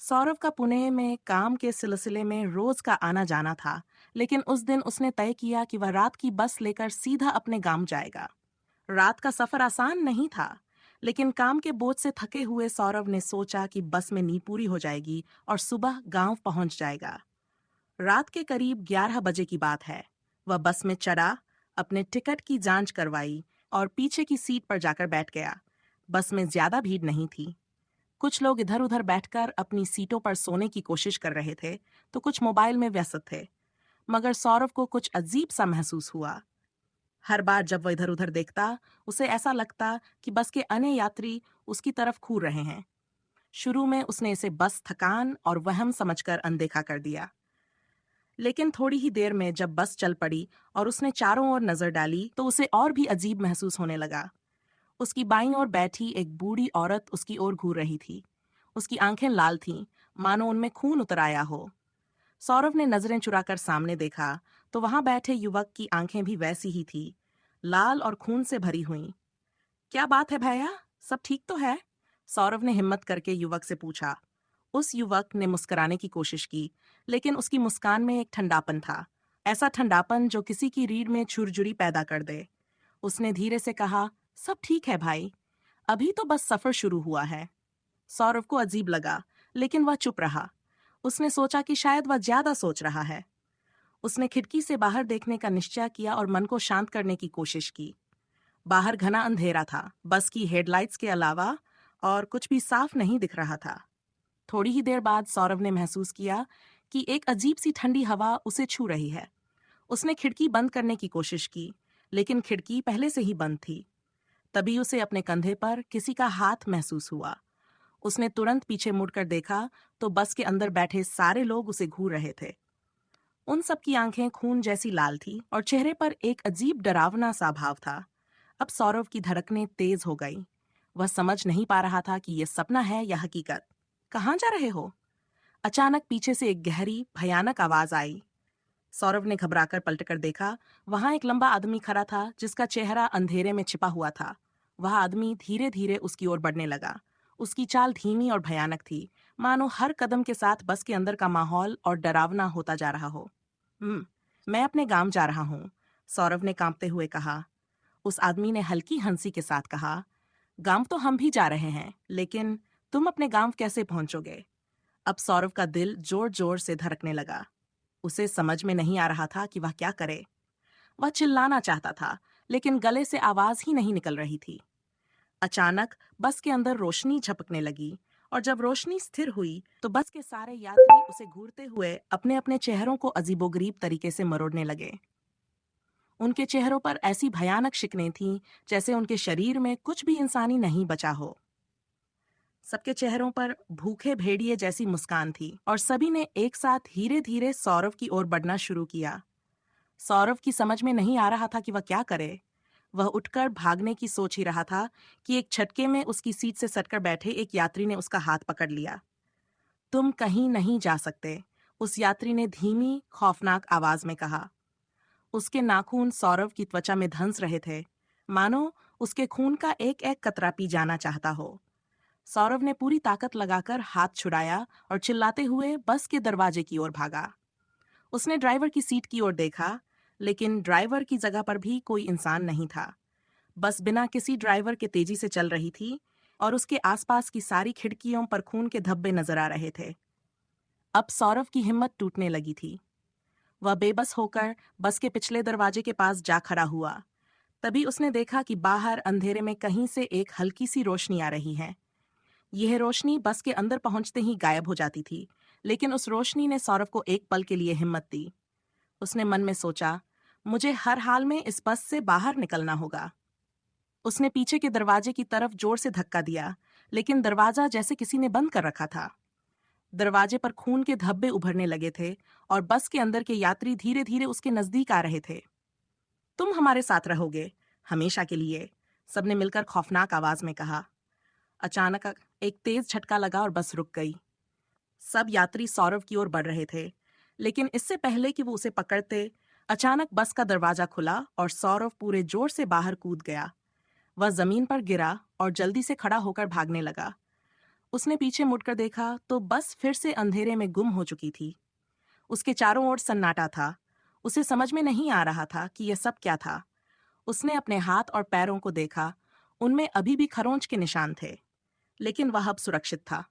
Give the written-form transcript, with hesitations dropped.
सौरव का पुणे में काम के सिलसिले में रोज का आना जाना था। लेकिन उस दिन उसने तय किया कि वह रात की बस लेकर सीधा अपने गांव जाएगा। रात का सफर आसान नहीं था, लेकिन काम के बोझ से थके हुए सौरव ने सोचा कि बस में नींद पूरी हो जाएगी और सुबह गांव पहुंच जाएगा। रात के करीब 11 बजे की बात है। वह बस में चढ़ा, अपने टिकट की जांच करवाई और पीछे की सीट पर जाकर बैठ गया। बस में ज्यादा भीड़ नहीं थी। कुछ लोग इधर उधर बैठकर अपनी सीटों पर सोने की कोशिश कर रहे थे, तो कुछ मोबाइल में व्यस्त थे। मगर सौरव को कुछ अजीब सा महसूस हुआ। हर बार जब वह इधर उधर देखता, उसे ऐसा लगता कि बस के अन्य यात्री उसकी तरफ घूर रहे हैं। शुरू में उसने इसे बस थकान और वहम समझकर अनदेखा कर दिया। लेकिन थोड़ी ही देर में जब बस चल पड़ी और उसने चारों ओर नजर डाली, तो उसे और भी अजीब महसूस होने लगा। उसकी बाईं ओर बैठी एक बूढ़ी औरत उसकी ओर घूर रही थी। उसकी आंखें लाल थीं, मानो उनमें खून उतर आया हो। सौरभ ने नजरें चुराकर सामने देखा, तो वहां बैठे युवक की आंखें भी वैसी ही थी, लाल और खून से भरी हुई। क्या बात है भैया, सब ठीक तो है? सौरभ ने हिम्मत करके युवक से पूछा। उस युवक ने मुस्कुराने की कोशिश की, लेकिन उसकी मुस्कान में एक ठंडापन था। ऐसा ठंडापन जो किसी की रीढ़ में छुरछुरी पैदा कर दे। उसने धीरे से कहा, सब ठीक है भाई, अभी तो बस सफर शुरू हुआ है। सौरभ को अजीब लगा, लेकिन वह चुप रहा। उसने सोचा कि शायद वह ज्यादा सोच रहा है। उसने खिड़की से बाहर देखने का निश्चय किया और मन को शांत करने की कोशिश की। बाहर घना अंधेरा था, बस की हेडलाइट्स के अलावा और कुछ भी साफ नहीं दिख रहा था। थोड़ी ही देर बाद सौरभ ने महसूस किया कि एक अजीब सी ठंडी हवा उसे छू रही है। उसने खिड़की बंद करने की कोशिश की, लेकिन खिड़की पहले से ही बंद थी। तभी उसे अपने कंधे पर किसी का हाथ महसूस हुआ। उसने तुरंत पीछे मुड़कर देखा, तो बस के अंदर बैठे सारे लोग उसे घूर रहे थे। उन सब की आंखें खून जैसी लाल थी और चेहरे पर एक अजीब डरावना सा भाव था। अब सौरव की धड़कनें तेज हो गई। वह समझ नहीं पा रहा था कि यह सपना है या हकीकत। कहाँ जा रहे हो? अचानक पीछे से एक गहरी भयानक आवाज आई। सौरव ने घबराकर पलटकर देखा। वहां एक लंबा आदमी खड़ा था, जिसका चेहरा अंधेरे में छिपा हुआ था। वह आदमी धीरे धीरे उसकी ओर बढ़ने लगा। उसकी चाल धीमी और भयानक थी, मानो हर कदम के साथ बस के अंदर का माहौल और डरावना होता जा रहा हो। मैं अपने गांव जा रहा हूँ, सौरव ने कांपते हुए कहा। उस आदमी ने हल्की हंसी के साथ कहा, गांव तो हम भी जा रहे हैं, लेकिन तुम अपने गांव कैसे पहुंचोगे? अब सौरव का दिल जोर जोर से धड़कने लगा। उसे समझ में नहीं आ रहा था कि वह क्या करे। वह चिल्लाना चाहता था, लेकिन गले से आवाज ही नहीं निकल रही थी। अचानक बस के अंदर रोशनी झपकने लगी, और जब रोशनी स्थिर हुई, तो बस के सारे यात्री उसे घूरते हुए अपने अपने चेहरों को अजीबोगरीब तरीके से मरोड़ने लगे। उनके चेहरों पर ऐसी भयानक शिकनें थीं, जैसे उनके शरीर में कुछ भी इंसानी नहीं बचा हो। सबके चेहरों पर भूखे भेड़िए जैसी मुस्कान थी, और सभी ने एक साथ धीरे धीरे सौरव की ओर बढ़ना शुरू किया। सौरव की समझ में नहीं आ रहा था कि वह क्या करे। वह उठकर भागने की सोच ही रहा था कि एक झटके में उसकी सीट से सटकर बैठे एक यात्री ने उसका हाथ पकड़ लिया। तुम कहीं नहीं जा सकते, उस यात्री ने धीमी खौफनाक आवाज में कहा। उसके नाखून सौरव की त्वचा में धंस रहे थे, मानो उसके खून का एक एक कतरा पी जाना चाहता हो। सौरव ने पूरी ताकत लगाकर हाथ छुड़ाया और चिल्लाते हुए बस के दरवाजे की ओर भागा। उसने ड्राइवर की सीट की ओर देखा, लेकिन ड्राइवर की जगह पर भी कोई इंसान नहीं था। बस बिना किसी ड्राइवर के तेजी से चल रही थी, और उसके आसपास की सारी खिड़कियों पर खून के धब्बे नजर आ रहे थे। अब सौरव की हिम्मत टूटने लगी थी। वह बेबस होकर बस के पिछले दरवाजे के पास जा खड़ा हुआ। तभी उसने देखा कि बाहर अंधेरे में कहीं से एक हल्की सी रोशनी आ रही है। यह रोशनी बस के अंदर पहुंचते ही गायब हो जाती थी, लेकिन उस रोशनी ने सौरव को एक पल के लिए हिम्मत दी। उसने मन में सोचा, मुझे हर हाल में इस बस से बाहर निकलना होगा। उसने पीछे के दरवाजे की तरफ जोर से धक्का दिया, लेकिन दरवाजा जैसे किसी ने बंद कर रखा था। दरवाजे पर खून के धब्बे उभरने लगे थे, और बस के अंदर के यात्री धीरे धीरे उसके नजदीक आ रहे थे। तुम हमारे साथ रहोगे, हमेशा के लिए, सबने मिलकर खौफनाक आवाज में कहा। अचानक एक तेज झटका लगा और बस रुक गई। सब यात्री सौरव की ओर बढ़ रहे थे, लेकिन इससे पहले कि वो उसे पकड़ते, अचानक बस का दरवाजा खुला और सौरव पूरे जोर से बाहर कूद गया। वह जमीन पर गिरा और जल्दी से खड़ा होकर भागने लगा। उसने पीछे मुड़कर देखा तो बस फिर से अंधेरे में गुम हो चुकी थी। उसके चारों ओर सन्नाटा था। उसे समझ में नहीं आ रहा था कि यह सब क्या था। उसने अपने हाथ और पैरों को देखा। उनमें अभी भी खरोंच के निशान थे, लेकिन वह अब सुरक्षित था।